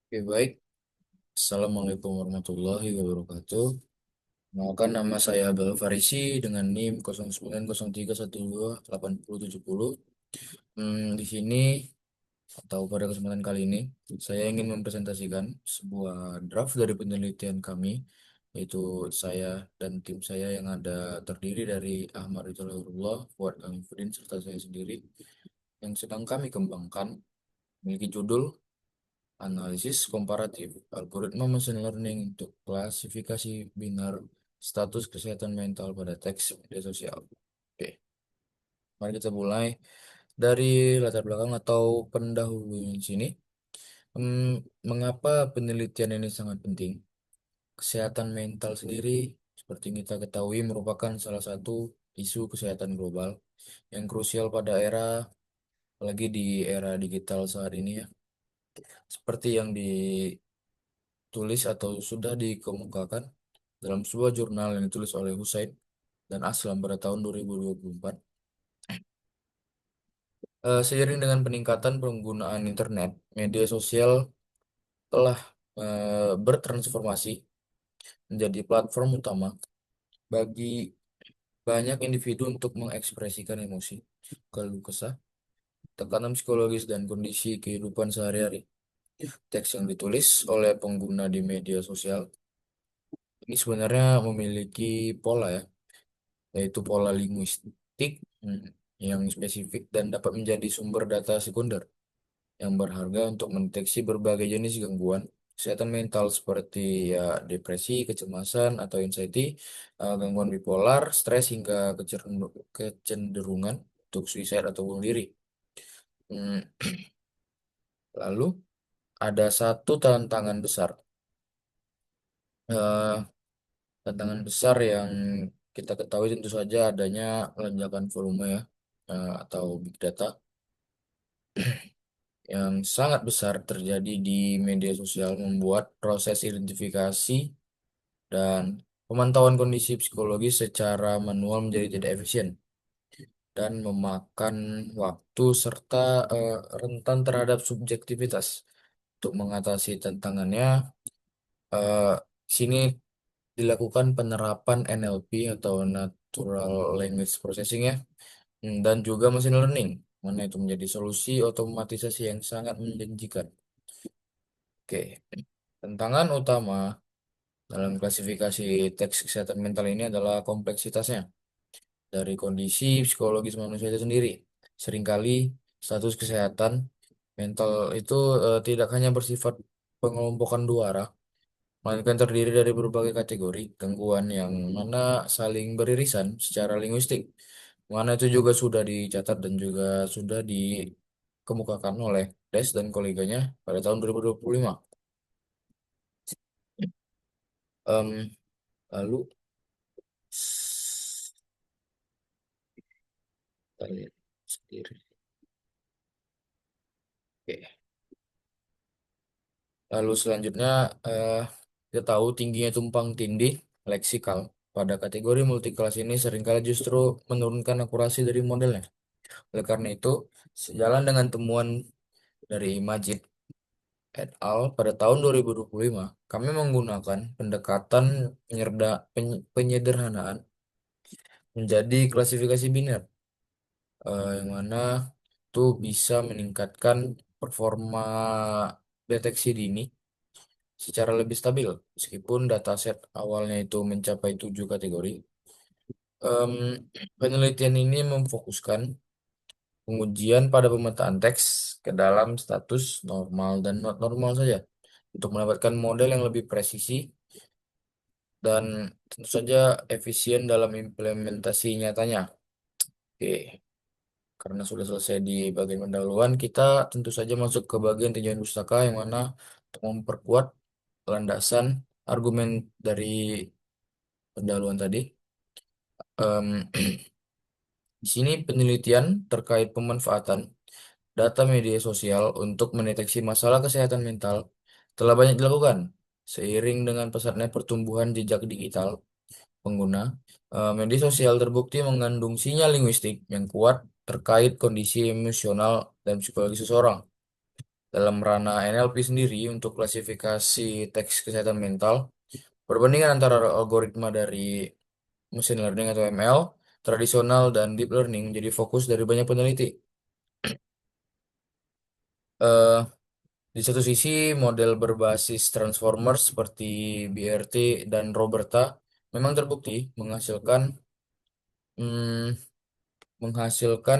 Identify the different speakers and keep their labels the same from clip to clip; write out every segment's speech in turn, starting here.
Speaker 1: Oke, baik. Assalamualaikum warahmatullahi wabarakatuh. Kenalkan nama saya Abel Farisi dengan NIM 0903128070. Di sini atau pada kesempatan kali ini saya ingin mempresentasikan sebuah draft dari penelitian kami, yaitu saya dan tim saya yang ada terdiri dari Ahmad Rizalurullah, Fuad Kamifudin, serta saya sendiri yang sedang kami kembangkan, memiliki judul Analisis komparatif algoritma machine learning untuk klasifikasi binar status kesehatan mental pada teks media sosial. Oke, mari kita mulai dari latar belakang atau pendahulu di sini. Mengapa penelitian ini sangat penting? Kesehatan mental sendiri, seperti yang kita ketahui, merupakan salah satu isu kesehatan global yang krusial pada era, apalagi di era digital saat ini ya. Seperti yang ditulis atau sudah dikemukakan dalam sebuah jurnal yang ditulis oleh Husain dan Aslam pada tahun 2024. Seiring dengan peningkatan penggunaan internet, media sosial telah bertransformasi menjadi platform utama bagi banyak individu untuk mengekspresikan emosi, keluh kesah, tekanan psikologis, dan kondisi kehidupan sehari-hari. Teks yang ditulis oleh pengguna di media sosial ini sebenarnya memiliki pola ya, yaitu pola linguistik hmm, yang spesifik dan dapat menjadi sumber data sekunder yang berharga untuk mendeteksi berbagai jenis gangguan kesehatan mental seperti ya depresi, kecemasan atau anxiety, gangguan bipolar, stres hingga kecenderungan untuk suicide atau bunuh diri. Hmm, Lalu ada satu tantangan besar, Eh, tantangan besar yang kita ketahui tentu saja adanya lonjakan volume ya, atau big data yang sangat besar terjadi di media sosial membuat proses identifikasi dan pemantauan kondisi psikologis secara manual menjadi tidak efisien dan memakan waktu serta rentan terhadap subjektivitas. Untuk mengatasi tantangannya, eh, sini dilakukan penerapan NLP atau Natural Language Processing ya, dan juga machine learning, mana itu menjadi solusi otomatisasi yang sangat menjanjikan. Oke, tantangan utama dalam klasifikasi teks kesehatan mental ini adalah kompleksitasnya dari kondisi psikologis manusia itu sendiri. Seringkali status kesehatan mental itu tidak hanya bersifat pengelompokan dua arah, melainkan terdiri dari berbagai kategori gangguan yang mana saling beririsan secara linguistik. Mana itu juga sudah dicatat dan juga sudah dikemukakan oleh Des dan koleganya pada tahun 2025. Em, Lalu kita lihat sendiri. Oke. Lalu selanjutnya eh, kita tahu tingginya tumpang tindih leksikal pada kategori multiclass ini seringkali justru menurunkan akurasi dari modelnya. Oleh karena itu, sejalan dengan temuan dari Majid et al. Pada tahun 2025, kami menggunakan pendekatan penyederhanaan menjadi klasifikasi biner, yang mana itu bisa meningkatkan performa deteksi dini secara lebih stabil. Meskipun dataset awalnya itu mencapai 7 kategori, em, penelitian ini memfokuskan pengujian pada pemetaan teks ke dalam status normal dan not normal saja untuk mendapatkan model yang lebih presisi dan tentu saja efisien dalam implementasi nyatanya. Oke, karena sudah selesai di bagian pendahuluan, kita tentu saja masuk ke bagian tinjauan pustaka yang mana untuk memperkuat landasan argumen dari pendahuluan tadi. Em, di sini penelitian terkait pemanfaatan data media sosial untuk mendeteksi masalah kesehatan mental telah banyak dilakukan. Seiring dengan pesatnya pertumbuhan jejak digital pengguna, media sosial terbukti mengandung sinyal linguistik yang kuat terkait kondisi emosional dan psikologi seseorang. Dalam ranah NLP sendiri untuk klasifikasi teks kesehatan mental, perbandingan antara algoritma dari machine learning atau ML, tradisional dan deep learning menjadi fokus dari banyak peneliti. Eh, di satu sisi, model berbasis transformer seperti BRT dan Roberta memang terbukti hmm, menghasilkan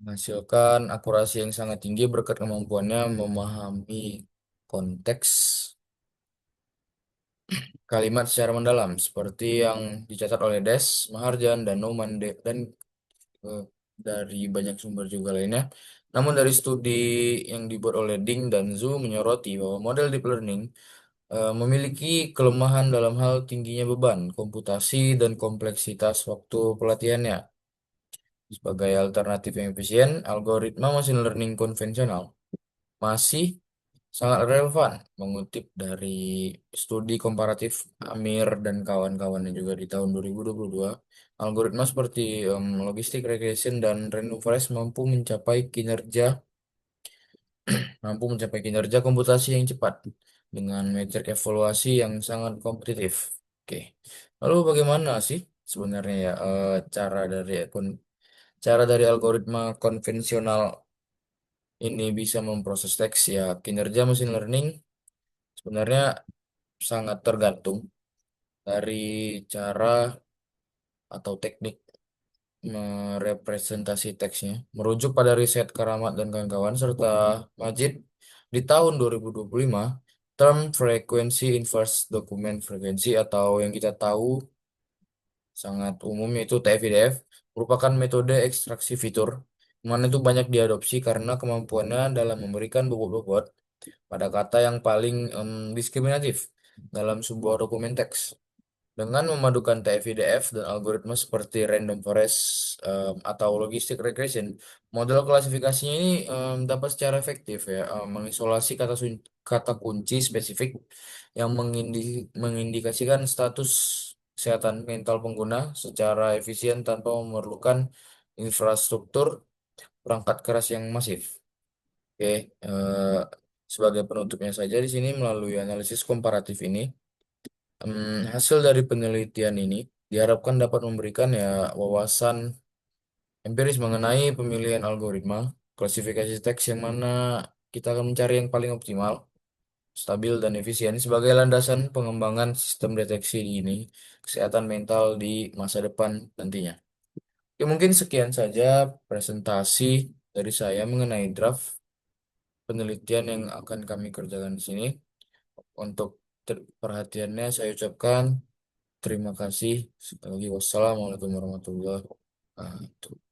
Speaker 1: menghasilkan akurasi yang sangat tinggi berkat kemampuannya memahami konteks kalimat secara mendalam, seperti yang dicatat oleh Des, Maharjan, dan Nauman dan eh, dari banyak sumber juga lainnya. Namun dari studi yang dibuat oleh Ding dan Zhu menyoroti bahwa model deep learning memiliki kelemahan dalam hal tingginya beban, komputasi, dan kompleksitas waktu pelatihannya. Sebagai alternatif yang efisien, algoritma machine learning konvensional masih sangat relevan. Mengutip dari studi komparatif Amir dan kawan-kawannya juga di tahun 2022, algoritma seperti logistic regression dan random forest mampu mencapai kinerja komputasi yang cepat dengan metrik evaluasi yang sangat kompetitif. Oke. Lalu bagaimana sih sebenarnya ya cara dari algoritma konvensional ini bisa memproses teks ya? Kinerja mesin learning sebenarnya sangat tergantung dari cara atau teknik merepresentasi teksnya. Merujuk pada riset Karamat dan kawan-kawan serta Majid di tahun 2025, term frequency inverse document frequency atau yang kita tahu sangat umum yaitu TF-IDF merupakan metode ekstraksi fitur mana itu banyak diadopsi karena kemampuannya dalam memberikan bobot-bobot pada kata yang paling diskriminatif dalam sebuah dokumen teks. Dengan memadukan TF-IDF dan algoritma seperti random forest atau logistic regression, model klasifikasinya ini dapat secara efektif ya mengisolasi kata kunci spesifik yang mengindikasikan status kesehatan mental pengguna secara efisien tanpa memerlukan infrastruktur perangkat keras yang masif. Oke, sebagai penutupnya saja di sini melalui analisis komparatif ini. Hasil dari penelitian ini diharapkan dapat memberikan ya wawasan empiris mengenai pemilihan algoritma, klasifikasi teks yang mana kita akan mencari yang paling optimal, stabil dan efisien sebagai landasan pengembangan sistem deteksi ini kesehatan mental di masa depan nantinya. Oke, mungkin sekian saja presentasi dari saya mengenai draft penelitian yang akan kami kerjakan di sini. Untuk perhatiannya saya ucapkan terima kasih. Sekali lagi wassalamualaikum warahmatullahi wabarakatuh.